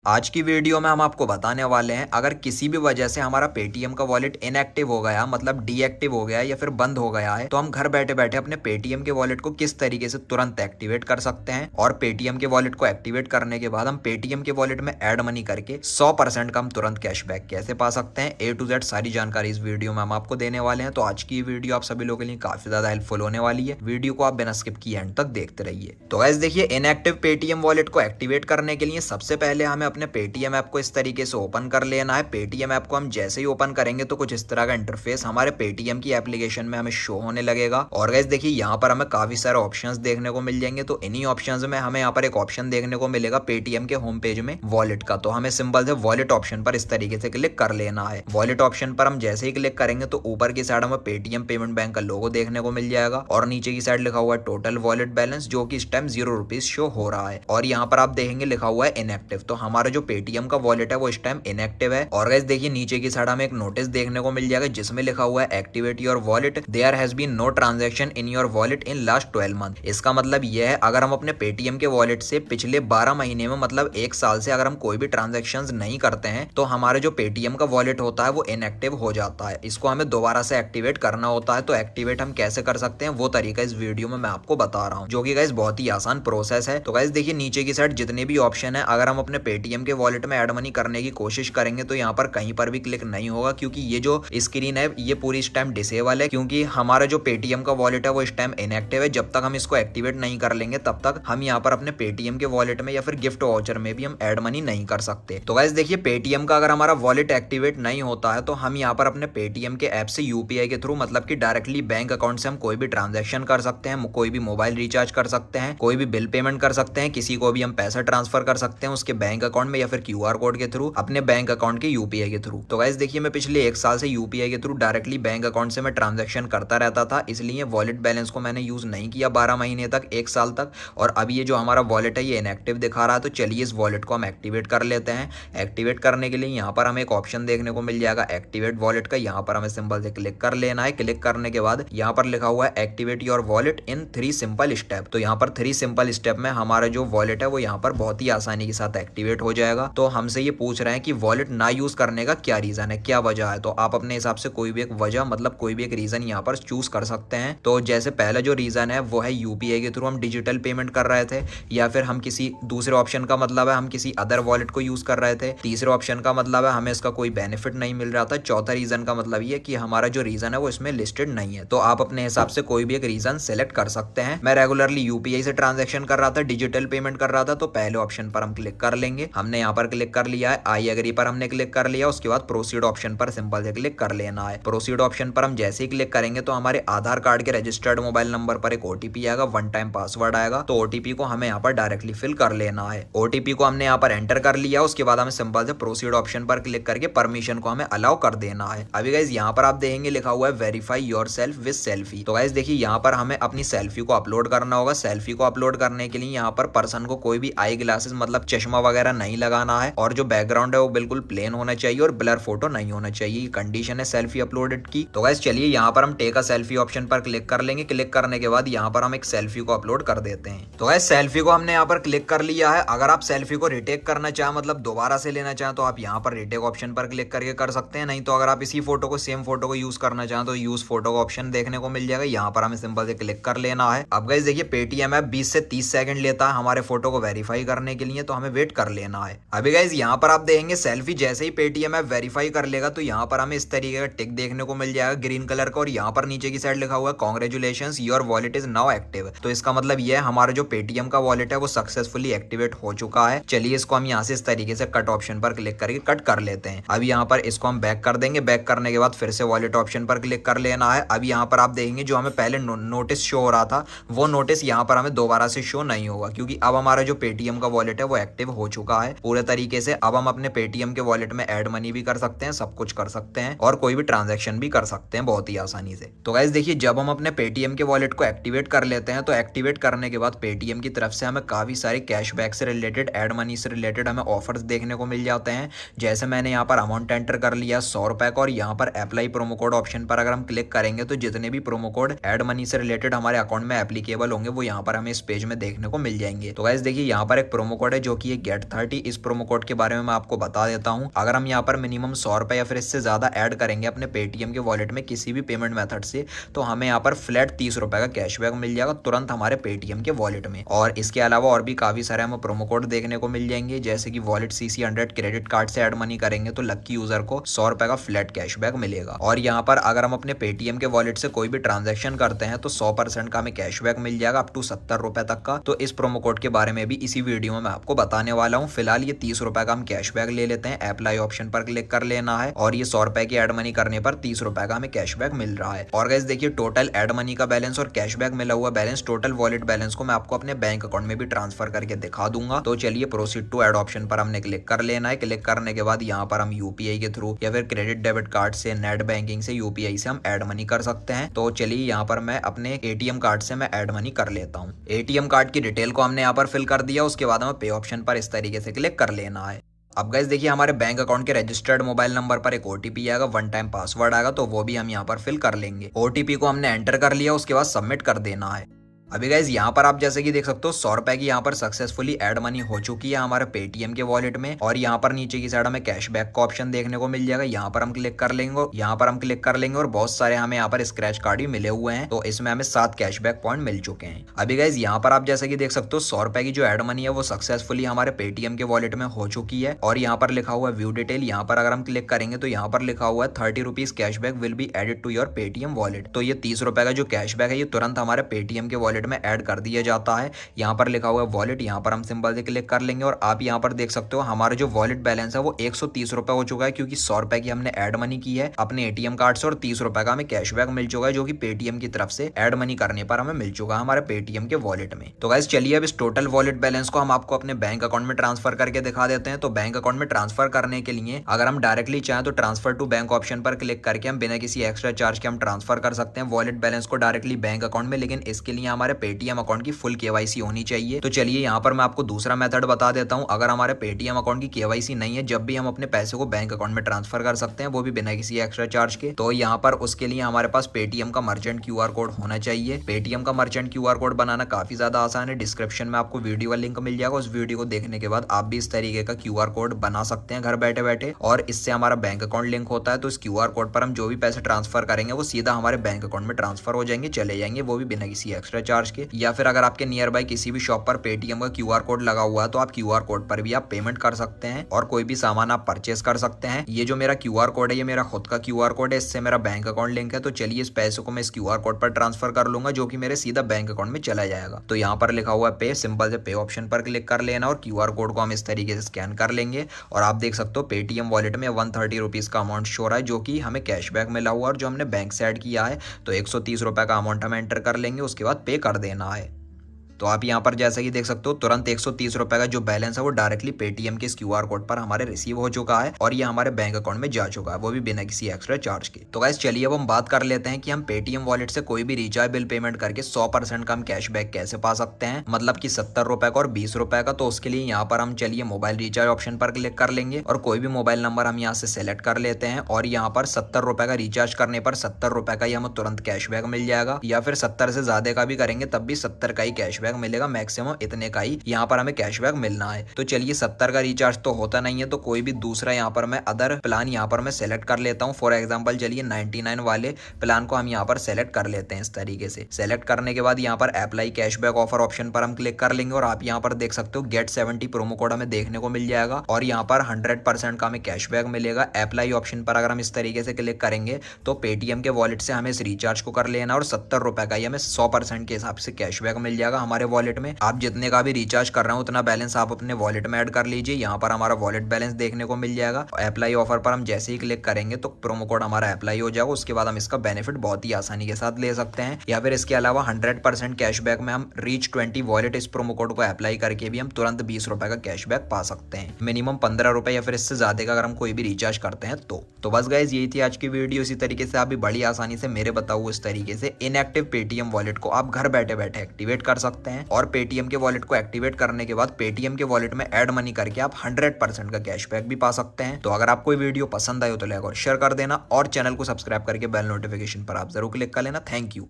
आज की वीडियो में हम आपको बताने वाले हैं अगर किसी भी वजह से हमारा पेटीएम का वॉलेट इनएक्टिव हो गया मतलब डीएक्टिव हो गया या फिर बंद हो गया है तो हम घर बैठे बैठे अपने पेटीएम के वॉलेट को किस तरीके से तुरंत एक्टिवेट कर सकते हैं और पेटीएम के वॉलेट को एक्टिवेट करने के बाद हम पेटीएम के वॉलेट में ऐड मनी करके 100% का हम तुरंत कैशबैक कैसे पा सकते हैं। A to Z सारी जानकारी इस वीडियो में हम आपको देने वाले हैं। तो आज की वीडियो आप सभी लोगों के लिए काफी ज्यादा हेल्पफुल होने वाली है। वीडियो को आप बिना स्किप किए एंड तक देखते रहिए। तो गाइस देखिए, इनएक्टिव पेटीएम वॉलेट को एक्टिवेट करने के लिए सबसे पहले हमें अपने पेटीएम ऐप को इस तरीके से ओपन कर लेना है। पेटीएम ऐप को हम जैसे ही ओपन करेंगे तो कुछ इस तरह का इंटरफेस हमारे पेटीएम की एप्लीकेशन में हमें शो होने लगेगा। और गाइस देखिए, यहाँ पर हमें काफी सारे ऑप्शंस देखने को मिल जाएंगे। तो इन्हीं ऑप्शंस में हमें यहाँ पर एक ऑप्शन देखने को मिलेगा पेटीएम के होम पेज में वॉलेट का। तो हमें सिंपल से वॉलेट ऑप्शन पर इस तरीके से क्लिक कर लेना है। वॉलेट ऑप्शन पर हम जैसे ही क्लिक करेंगे तो ऊपर की साइड हमें पेटीएम पेमेंट बैंक का लोगो देखने को मिल जाएगा और नीचे की साइड लिखा हुआ है टोटल वॉलेट बैलेंस, जो कि इस टाइम 0 रुपीज शो हो रहा है। और यहाँ पर आप देखेंगे लिखा हुआ है इनएक्टिव। तो हमारा जो पेटीएम का वॉलेट है वो इस टाइम इनएक्टिव है। और गाइस देखिए, नीचे की साइड हमें एक नोटिस देखने को मिल जाएगा जिसमें लिखा हुआ है activate your wallet, there has been no transaction in your wallet in last 12 month. इसका मतलब यह है अगर हम अपने पेटीएम के वॉलेट से पिछले 12 महीने में मतलब 1 साल से अगर हम कोई भी ट्रांजेक्शन नहीं करते हैं तो हमारे जो पेटीएम का वॉलेट होता है वो इनएक्टिव हो जाता है। इसको हमें दोबारा से एक्टिवेट करना होता है। तो एक्टिवेट हम कैसे कर सकते हैं वो तरीका इस वीडियो में मैं आपको बता रहा हूँ, जो कि गाइस बहुत ही आसान प्रोसेस है। तो गाइस देखिए, नीचे की साइड जितने भी ऑप्शन है अगर हम अपने पेटीएम के वॉलेट में एड मनी करने की कोशिश करेंगे तो यहाँ पर कहीं पर भी क्लिक नहीं होगा, क्योंकि ये जो स्क्रीन है ये पूरी इस टाइम डिसेबल है, क्योंकि हमारा जो पेटीएम का वॉलेट है वो इस टाइम इनएक्टिव है। जब तक हम इसको एक्टिवेट नहीं कर लेंगे तब तक हम यहाँ पर अपने पेटीएम के वॉलेट में या फिर गिफ्ट वाउचर में भी हम एड मनी नहीं कर सकते। तो गाइस देखिए, पेटीएम का अगर हमारा वॉलेट एक्टिवेट नहीं होता है तो हम यहाँ पर अपने पेटीएम के ऐप से यूपीआई के थ्रू मतलब कि डायरेक्टली बैंक अकाउंट से हम कोई भी ट्रांजेक्शन कर सकते हैं, कोई भी मोबाइल रिचार्ज कर सकते हैं, कोई भी बिल पेमेंट कर सकते हैं, किसी को भी हम पैसा ट्रांसफर कर सकते हैं उसके बैंक अकाउंट में या फिर क्यूआर कोड के थ्रू अपने बैंक अकाउंट के यूपीआई के थ्रू। तो गाइस देखिए, मैं पिछले 1 साल से यूपीआई के थ्रू डायरेक्टली बैंक अकाउंट से मैं ट्रांजेक्शन करता रहता था, इसलिए वॉलेट बैलेंस को मैंने यूज नहीं किया 12 महीने तक, 1 साल तक। और अब ये जो हमारा वॉलेट है ये इनएक्टिव दिखा रहा है। तो चलिए इस वॉलेट को हम एक्टिवेट कर लेते हैं। एक्टिवेट करने के लिए यहाँ पर हमें एक ऑप्शन देखने को मिल जाएगा एक्टिवेट वॉलेट का। यहाँ पर हमें सिंपल से क्लिक कर लेना है। क्लिक करने के बाद यहाँ पर लिखा हुआ है activate your wallet in 3 simple step. तो यहाँ पर 3 सिंपल स्टेप में हमारा जो वॉलेट है वो यहाँ पर बहुत ही आसानी के साथ एक्टिवेट हो जाएगा। तो हमसे ये पूछ रहे हैं कि वॉलेट ना यूज करने का क्या रीजन है, क्या वजह है। तो आप अपने हिसाब से कोई भी एक वजह मतलब कोई भी एक रीजन यहाँ पर चूज कर सकते हैं। तो जैसे पहला जो रीजन है वो है यूपीआई के थ्रू हम डिजिटल पेमेंट कर रहे थे, या फिर हम किसी दूसरे ऑप्शन का मतलब है हम किसी अदर वॉलेट को यूज कर रहे थे। तीसरे ऑप्शन का मतलब है हमें इसका कोई बेनिफिट नहीं मिल रहा था। चौथा रीजन का मतलब ये कि हमारा जो रीजन है वो इसमें लिस्टेड नहीं है। तो आप अपने हिसाब से कोई भी एक रीजन सेलेक्ट कर सकते हैं। मैं रेगुलरली यूपीआई से ट्रांजेक्शन कर रहा था, डिजिटल पेमेंट कर रहा था, तो पहले ऑप्शन पर हम क्लिक कर लेंगे। हमने यहाँ पर क्लिक कर लिया है, आई एग्री पर हमने क्लिक कर लिया। उसके बाद प्रोसीड ऑप्शन पर सिंपल से क्लिक कर लेना है। प्रोसीड ऑप्शन पर हम जैसे ही क्लिक करेंगे तो हमारे आधार कार्ड के रजिस्टर्ड मोबाइल नंबर पर एक ओटीपी आएगा, 1 टाइम पासवर्ड आएगा। तो ओटीपी को हमें यहाँ पर डायरेक्टली फिल कर लेना है। ओटीपी को हमने यहाँ पर एंटर कर लिया। उसके बाद हमें सिंपल से प्रोसीड ऑप्शन पर क्लिक करके परमिशन को हमें अलाउ कर देना है। अभी गाइस यहाँ पर आप देखेंगे लिखा हुआ है वेरीफाई योरसेल्फ विद सेल्फी। तो गाइस देखिए, यहाँ पर हमें अपनी सेल्फी को अपलोड करना होगा। सेल्फी को अपलोड करने के लिए यहाँ पर पर्सन को कोई भी आई ग्लासेस मतलब चश्मा वगैरह नहीं लगाना है, और जो बैकग्राउंड है वो बिल्कुल प्लेन होना चाहिए और ब्लर फोटो नहीं होना चाहिए। कंडीशन है सेल्फी अपलोडेड की। तो गाइस चलिए यहाँ पर हम टेक अ सेल्फी ऑप्शन पर क्लिक कर लेंगे। क्लिक करने के बाद यहाँ पर हम एक सेल्फी को अपलोड कर देते हैं। तो गाइस सेल्फी को हमने यहाँ पर क्लिक कर लिया है। अगर आप सेल्फी को रिटेक करना चाहें मतलब दोबारा से लेना चाहें तो आप यहाँ पर रिटेक ऑप्शन पर क्लिक करके कर सकते हैं। नहीं तो अगर आप इसी फोटो को सेम फोटो को यूज करना चाहें तो यूज फोटो का ऑप्शन देखने को मिल जाएगा। यहाँ पर हमें सिंपल से क्लिक कर लेना है। अब गाइस देखिए, पेटीएम ऐप 20 से 30 सेकंड लेता है हमारे फोटो को वेरीफाई करने के लिए, तो हमें वेट कर लेना है। अभी गाइस यहाँ पर आप देखेंगे सेल्फी जैसे ही पेटीएम ऐप वेरीफाई कर लेगा तो यहाँ पर हमें इस तरीके का टिक देखने को मिल जाएगा ग्रीन कलर का, और यहाँ पर नीचे की साइड लिखा हुआ है congratulations your wallet is now active. तो इसका मतलब ये है हमारा जो पेटीएम का वॉलेट है वो सक्सेसफुली एक्टिवेट हो चुका है। चलिए इसको हम यहाँ से इस तरीके से कट ऑप्शन पर क्लिक करके कट कर लेते हैं। अब यहाँ पर इसको हम बैक कर देंगे। बैक करने के बाद फिर से वॉलेट ऑप्शन पर क्लिक कर लेना है। अब यहाँ पर आप देखेंगे जो हमें पहले नोटिस शो हो रहा था वो नोटिस यहाँ पर हमें दोबारा से शो नहीं होगा, क्योंकि अब हमारा जो पेटीएम का वॉलेट है वो एक्टिव हो चुका है पूरे तरीके से। अब हम अपने पेटीएम के वॉलेट में ऐड मनी भी कर सकते हैं, सब कुछ कर सकते हैं और कोई भी ट्रांजैक्शन भी कर सकते हैं बहुत ही आसानी से। तो गाइस देखिए, जब हम अपने पेटीएम के वॉलेट को एक्टिवेट कर लेते हैं तो एक्टिवेट करने के बाद पेटीएम की तरफ से हमें काफी सारे कैशबैक से रिलेटेड, ऐड मनी से रिलेटेड हमें ऑफर्स देखने को मिल जाते हैं। जैसे मैंने यहाँ पर अमाउंट एंटर कर लिया 100 रुपए का, और यहाँ पर अप्लाई प्रोमो कोड ऑप्शन पर अगर हम क्लिक करेंगे तो जितने भी प्रोमो कोड ऐड मनी से रिलेटेड हमारे अकाउंट में एप्लीकेबल होंगे वो यहाँ पर हमें इस पेज में देखने को मिल जाएंगे। तो गाइस देखिए, यहाँ पर एक प्रोमो कोड है जो कि गेट 30 फंक्शनलिटी इस प्रोमो कोड के बारे में मैं आपको बता देता हूँ। अगर हम यहाँ पर मिनिमम 100 रुपए या फिर इससे ज्यादा ऐड करेंगे अपने पेटीएम के वॉलेट में किसी भी पेमेंट मेथड से, तो हमें यहाँ पर फ्लैट 30 रुपए का कैशबैक मिल जाएगा तुरंत हमारे पेटीएम के वॉलेट में। और इसके अलावा और भी काफी सारे हमें प्रोमो कोड देखने को मिल जाएंगे, जैसे कि वॉलेट CC100 क्रेडिट कार्ड से ऐड मनी करेंगे तो लक्की यूजर को 100 रुपए का फ्लैट कैशबैक मिलेगा। और यहाँ पर अगर हम अपने पेटीएम के वॉलेट से कोई भी ट्रांजेक्शन करते हैं तो 100% का हमें कैशबैक मिल जाएगा अप टू 70 रुपए तक का। तो इस प्रोमो कोड के बारे में भी इसी वीडियो में मैं आपको बताने वाला हूँ। फिलहाल ये 30 रुपए का हम कैशबैक ले लेते हैं, अप्लाई ऑप्शन पर क्लिक कर लेना है और ये 100 रुपए की एड मनी करने पर 30 रुपए का हमें कैशबैक मिल रहा है। और गाइस देखिए टोटल एड मनी का बैलेंस और कैशबैक मिला हुआ बैलेंस, टोटल वॉलेट बैलेंस को मैं आपको अपने बैंक अकाउंट में भी ट्रांसफर करके दिखा दूंगा। तो चलिए प्रोसीड टू एड ऑप्शन पर हमने क्लिक कर लेना है। क्लिक करने के बाद यहाँ पर हम यूपीआई के थ्रू या फिर क्रेडिट डेबिट कार्ड से, नेट बैंकिंग से, यूपीआई से हम एड मनी कर सकते हैं। तो चलिए यहाँ पर मैं अपने एटीएम कार्ड से मैं एड मनी कर लेता हूँ। एटीएम कार्ड की डिटेल को हमने यहाँ पर फिल कर दिया, उसके बाद हमें पे ऑप्शन पर इस तरीके से क्लिक कर लेना है। अब गाइस देखिए हमारे बैंक अकाउंट के रजिस्टर्ड मोबाइल नंबर पर एक ओटीपी आएगा, 1 टाइम पासवर्ड आएगा, तो वो भी हम यहाँ पर फिल कर लेंगे। ओटीपी को हमने एंटर कर लिया, उसके बाद सबमिट कर देना है। अभी गाइज यहाँ पर आप जैसे कि देख सकते हो 100 रुपए की यहाँ पर सक्सेसफुली एड मनी हो चुकी है हमारे पेटीएम के वॉलेट में। और यहाँ पर नीचे की साइड हमें कैशबैक का ऑप्शन देखने को मिल जाएगा, यहाँ पर हम क्लिक कर लेंगे और बहुत सारे हमें यहाँ पर स्क्रैच कार्ड भी मिले हुए हैं। तो इसमें हमें 7 कैशबैक पॉइंट मिल चुके हैं। अभी गाइज यहाँ पर आप जैसे कि देख सकते हो 100 रुपए की जो एड मनी है वो सक्सेसफुली हमारे पेटीएम के वॉलेट में हो चुकी है। और यहाँ पर लिखा हुआ है व्यू डिटेल, यहाँ पर अगर हम क्लिक करेंगे तो यहाँ पर लिखा हुआ है 30 rupees cashback will be added to your Paytm wallet. तो ये 30 रुपए का जो कैशबैक है ये तुरंत हमारे पेटीएम के वॉलेट में एड कर दिया जाता है। यहाँ पर लिखा हुआ है वॉलेट, यहाँ पर हम सिंपल से क्लिक कर लेंगे और आप यहाँ पर देख सकते हो हमारा जो वॉलेट बैलेंस है वो 130 रुपए हो चुका है, क्योंकि 100 रुपए की हमने एड मनी की है अपने एटीएम कार्ड से और 30 रुपए का हमें कैशबैक मिल चुका है जो कि पेटीएम की तरफ से एड मनी करने पर हमें मिल चुका है हमारे पेटीएम के वॉलेट में। तो गाइस चलिए अब इस टोटल वॉलेट बैलेंस को हम आपको अपने बैंक अकाउंट में ट्रांसफर करके दिखा देते हैं। तो बैंक अकाउंट में ट्रांसफर करने के लिए अगर हम डायरेक्टली चाहें तो ट्रांसफर टू बैंक ऑप्शन पर क्लिक करके हम बिना किसी एक्स्ट्रा चार्ज के हम ट्रांसफर कर सकते हैं वॉलेट बैलेंस को डायरेक्टली बैंक अकाउंट में, लेकिन इसके लिए हमारे पेटीएम अकाउंट की फुल केवाईसी होनी चाहिए। तो चलिए यहाँ पर मैं आपको दूसरा मेथड बता देता हूँ। अगर हमारे पेटीएम अकाउंट की केवाईसी नहीं है, जब भी हम अपने पैसे को बैंक अकाउंट में ट्रांसफर कर सकते हैं, वो भी बिना किसी एक्स्ट्रा चार्ज के। तो यहाँ पर उसके लिए हमारे पास पेटीएम का मर्चेंट क्यूआर कोड होना चाहिए। पेटीएम का मर्चेंट क्यूआर कोड बनाना काफी ज्यादा आसान है। डिस्क्रिप्शन में आपको वीडियो का लिंक मिल जाएगा, उस वीडियो को देखने के बाद आप भी इस तरीके का क्यूआर कोड बना सकते हैं घर बैठे बैठे, और इससे हमारा बैंक अकाउंट लिंक होता है। तो इस क्यूआर कोड पर हम जो भी पैसे ट्रांसफर करेंगे वो सीधा हमारे बैंक अकाउंट में ट्रांसफर हो जाएंगे, चले जाएंगे, वो भी बिना किसी एक्स्ट्रा चार्ज के। या फिर अगर आपके नियर बाय किसी भी शॉप पर पेटीएम का क्यूआर कोड लगा हुआ है तो आप क्यूआर कोड पर भी आप पेमेंट कर सकते हैं और कोई भी सामान आप परचेस कर सकते हैं। ये जो मेरा क्यूआर कोड है ये मेरा खुद का क्यूआर कोड है, इससे मेरा बैंक अकाउंट लिंक है। तो चलिए इस पैसे को मैं इस क्यूआर कोड पर ट्रांसफर कर लूंगा जो कि मेरे सीधा बैंक अकाउंट में चला जाएगा। तो यहाँ पर लिखा हुआ है पे, सिंपल से पे ऑप्शन पर क्लिक कर लेना और क्यूआर कोड को हम इस तरीके से स्कैन कर लेंगे और आप देख सकते हो पेटीएम वॉलेट में 130 रुपीज का अमाउंट शो रहा है जो कि हमें कैशबैक मिला हुआ और जो हमने बैंक से ऐड किया है। तो 130 रुपए का अमाउंट हम एंटर कर लेंगे, उसके बाद पे कर देना है। तो आप यहाँ पर जैसा कि देख सकते हो तुरंत 130 रुपए का जो बैलेंस है वो डायरेक्टली पेटीएम के इस क्यूआर कोड पर हमारे रिसीव हो चुका है और ये हमारे बैंक अकाउंट में जा चुका है, वो भी बिना किसी एक्स्ट्रा चार्ज के। तो गाइस चलिए अब हम बात कर लेते हैं कि हम पेटीएम वॉलेट से कोई भी रिचार्ज बिल पेमेंट करके 100% का हम कैशबैक कैसे पा सकते हैं, मतलब कि 70 रुपए का और 20 रुपए का। तो उसके लिए यहाँ पर हम चलिए मोबाइल रिचार्ज ऑप्शन पर क्लिक कर लेंगे और कोई भी मोबाइल नंबर हम यहाँ से सेलेक्ट कर लेते हैं और यहाँ पर 70 रुपए का रिचार्ज करने पर 70 रुपए का ही हमें तुरंत कैशबैक मिल जाएगा, या फिर 70 से ज्यादा का भी करेंगे तब भी 70 का ही कैशबैक मिलेगा, मैक्सिमम इतने का ही यहाँ पर हमें कैशबैक मिलना है। तो चलिए 70 का रिचार्ज तो होता नहीं है, तो कोई भी दूसरा यहाँ पर मैं अदर प्लान यहाँ पर मैं सेलेक्ट कर लेता हूँ। फॉर एग्जांपल चलिए 99 वाले प्लान को हम यहाँ पर सेलेक्ट कर लेते हैं। इस तरीके से सेलेक्ट करने के बाद यहाँ पर अप्लाई कैशबैक ऑफर ऑप्शन पर हम क्लिक कर लेंगे और आप यहाँ पर देख सकते हो गेट 70 प्रोमो कोड हमें देखने को मिल जाएगा और यहाँ पर 100% का हमें कैशबैक मिलेगा। अप्लाई ऑप्शन पर अगर हम इस तरीके से क्लिक करेंगे तो पेटीएम के वॉलेट से हमें इस रिचार्ज को कर लेना और 70 रुपए का ही हमें 100% के हिसाब से कैशबैक मिल जाएगा हमारे वॉलेट में। आप जितने का भी रिचार्ज कर रहे हो उतना बैलेंस आप अपने वॉलेट में ऐड कर लीजिए। यहाँ पर हमारा वॉलेट बैलेंस देखने को मिल जाएगा। अप्लाई ऑफर पर हम जैसे ही क्लिक करेंगे तो प्रोमो कोड हमारा अप्लाई हो जाएगा, उसके बाद हम इसका बेनिफिट बहुत ही आसानी के साथ ले सकते हैं। या फिर इसके अलावा 100% कैशबैक में हम रीच 20 वॉलेट इस प्रोमो कोड को अप्लाई करके भी हम तुरंत 20 रुपए का कैशबैक पा सकते हैं, मिनिमम 15 रुपए या फिर इससे ज्यादा का अगर हम कोई भी रिचार्ज करते हैं तो बस गाइज यही थी आज की वीडियो। इसी तरीके से आप भी बड़ी आसानी से मेरे बताओ इस तरीके से इनएक्टिव पेटीएम वॉलेट को आप घर बैठे बैठे एक्टिवेट कर सकते हैं और पेटीएम के वॉलेट को एक्टिवेट करने के बाद पेटीएम के वॉलेट में ऐड मनी करके आप 100% का कैशबैक भी पा सकते हैं। तो अगर आपको वीडियो पसंद आए तो लाइक और शेयर कर देना और चैनल को सब्सक्राइब करके बेल नोटिफिकेशन पर आप जरूर क्लिक कर लेना। Thank you.